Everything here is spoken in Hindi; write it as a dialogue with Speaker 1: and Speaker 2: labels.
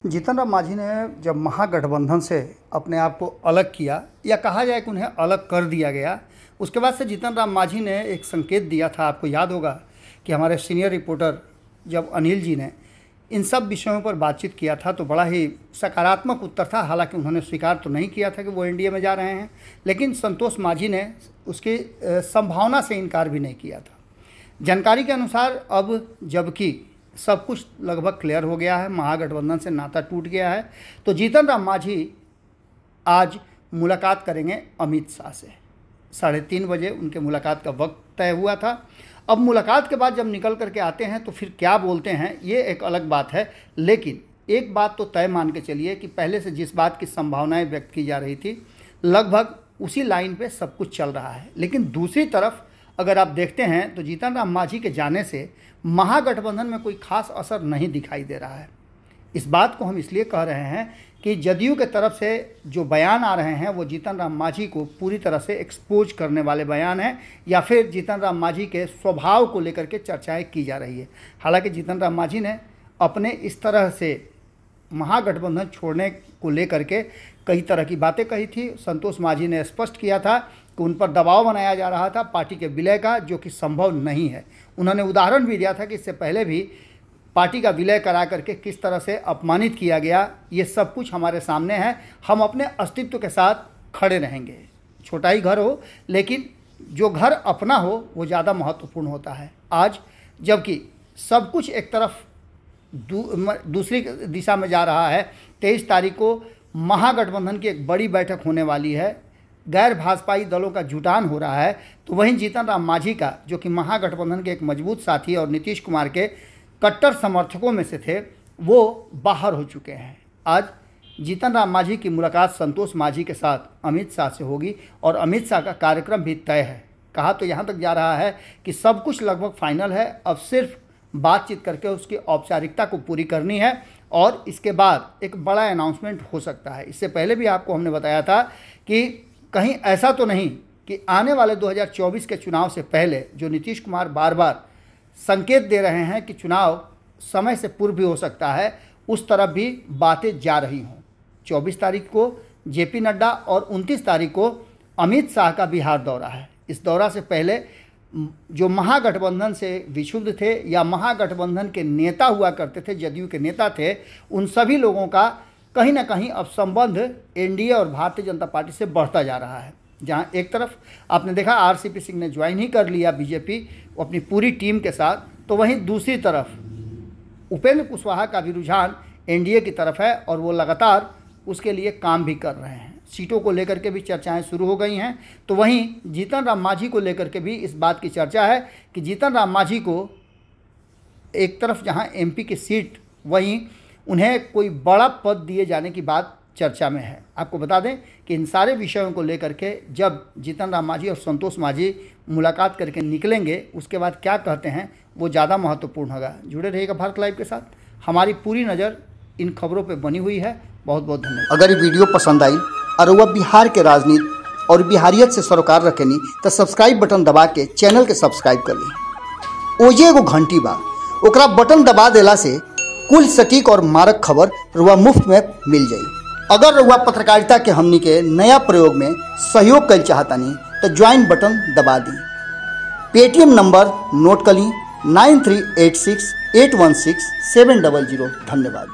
Speaker 1: जीतन राम मांझी ने जब महागठबंधन से अपने आप को अलग किया या कहा जाए कि उन्हें अलग कर दिया गया, उसके बाद से जीतन राम मांझी ने एक संकेत दिया था। आपको याद होगा कि हमारे सीनियर रिपोर्टर जब अनिल जी ने इन सब विषयों पर बातचीत किया था तो बड़ा ही सकारात्मक उत्तर था। हालांकि उन्होंने स्वीकार तो नहीं किया था कि वो एनडीए में जा रहे हैं, लेकिन संतोष मांझी ने उसकी संभावना से इनकार भी नहीं किया था। जानकारी के अनुसार अब जबकि सब कुछ लगभग क्लियर हो गया है, महागठबंधन से नाता टूट गया है, तो जीतन राम मांझी आज मुलाकात करेंगे अमित शाह से। 3:30 बजे उनके मुलाकात का वक्त तय हुआ था। अब मुलाकात के बाद जब निकल करके आते हैं तो फिर क्या बोलते हैं ये एक अलग बात है, लेकिन एक बात तो तय मान के चलिए कि पहले से जिस बात की संभावनाएं व्यक्त की जा रही थी लगभग उसी लाइन पे सब कुछ चल रहा है। लेकिन दूसरी तरफ अगर आप देखते हैं तो जीतन राम मांझी के जाने से महागठबंधन में कोई खास असर नहीं दिखाई दे रहा है। इस बात को हम इसलिए कह रहे हैं कि जदयू के तरफ से जो बयान आ रहे हैं वो जीतन राम मांझी को पूरी तरह से एक्सपोज करने वाले बयान हैं, या फिर जीतन राम मांझी के स्वभाव को लेकर के चर्चाएं की जा रही है। हालांकि जीतन राम मांझी ने अपने इस तरह से महागठबंधन छोड़ने को लेकर के कई तरह की बातें कही थी। संतोष मांझी ने स्पष्ट किया था कि उन पर दबाव बनाया जा रहा था पार्टी के विलय का, जो कि संभव नहीं है। उन्होंने उदाहरण भी दिया था कि इससे पहले भी पार्टी का विलय करा करके किस तरह से अपमानित किया गया, ये सब कुछ हमारे सामने है। हम अपने अस्तित्व के साथ खड़े रहेंगे। छोटा ही घर हो, लेकिन जो घर अपना हो वो ज़्यादा महत्वपूर्ण होता है। आज जबकि सब कुछ एक तरफ दूसरी दिशा में जा रहा है, 23 तारीख को महागठबंधन की एक बड़ी बैठक होने वाली है, गैर भाजपाई दलों का जुटान हो रहा है, तो वहीं जीतन राम मांझी का, जो कि महागठबंधन के एक मजबूत साथी और नीतीश कुमार के कट्टर समर्थकों में से थे, वो बाहर हो चुके हैं। आज जीतन राम मांझी की मुलाकात संतोष मांझी के साथ अमित शाह से होगी और अमित शाह का कार्यक्रम भी तय है। कहा तो यहाँ तक जा रहा है कि सब कुछ लगभग फाइनल है, अब सिर्फ बातचीत करके उसकी औपचारिकता को पूरी करनी है और इसके बाद एक बड़ा अनाउंसमेंट हो सकता है। इससे पहले भी आपको हमने बताया था कि कहीं ऐसा तो नहीं कि आने वाले 2024 के चुनाव से पहले जो नीतीश कुमार बार बार संकेत दे रहे हैं कि चुनाव समय से पूर्व भी हो सकता है, उस तरफ भी बातें जा रही हों। 24 तारीख को जेपी नड्डा और 29 तारीख को अमित शाह का बिहार दौरा है। इस दौरा से पहले जो महागठबंधन से विक्षुब्ध थे या महागठबंधन के नेता हुआ करते थे, जदयू के नेता थे, उन सभी लोगों का कहीं ना कहीं अब संबंध एनडीए और भारतीय जनता पार्टी से बढ़ता जा रहा है। जहां एक तरफ आपने देखा आरसीपी सिंह ने ज्वाइन ही कर लिया बीजेपी अपनी पूरी टीम के साथ, तो वहीं दूसरी तरफ उपेंद्र कुशवाहा का भी रुझान एनडीए की तरफ है और वो लगातार उसके लिए काम भी कर रहे हैं। सीटों को लेकर के भी चर्चाएं शुरू हो गई हैं। तो वहीं जीतन राम मांझी को लेकर के भी इस बात की चर्चा है कि जीतन राम मांझी को एक तरफ जहां एमपी की सीट, वहीं उन्हें कोई बड़ा पद दिए जाने की बात चर्चा में है। आपको बता दें कि इन सारे विषयों को लेकर के जब जीतन राम मांझी और संतोष मांझी मुलाकात करके निकलेंगे, उसके बाद क्या कहते हैं वो ज़्यादा महत्वपूर्ण होगा। जुड़े रहिएगा भारत लाइव के साथ, हमारी पूरी नज़र इन खबरों पर बनी हुई है। बहुत बहुत धन्यवाद।
Speaker 2: अगर ये वीडियो पसंद आई और वह बिहार के राजनीति और बिहारियत से सरोकार रखेनी तो सब्सक्राइब बटन दबा के चैनल के सब्सक्राइब कर ली। ओजे एगो घंटी बा, ओकरा बटन दबा देला से कुल सटीक और मारक खबर रुआ मुफ्त में मिल जाई। अगर रुआ पत्रकारिता के हमनी के नया प्रयोग में सहयोग कर चाहतानी तो ज्वाइन बटन दबा दी। पेटीएम नंबर नोट कर ली 9386816700। धन्यवाद।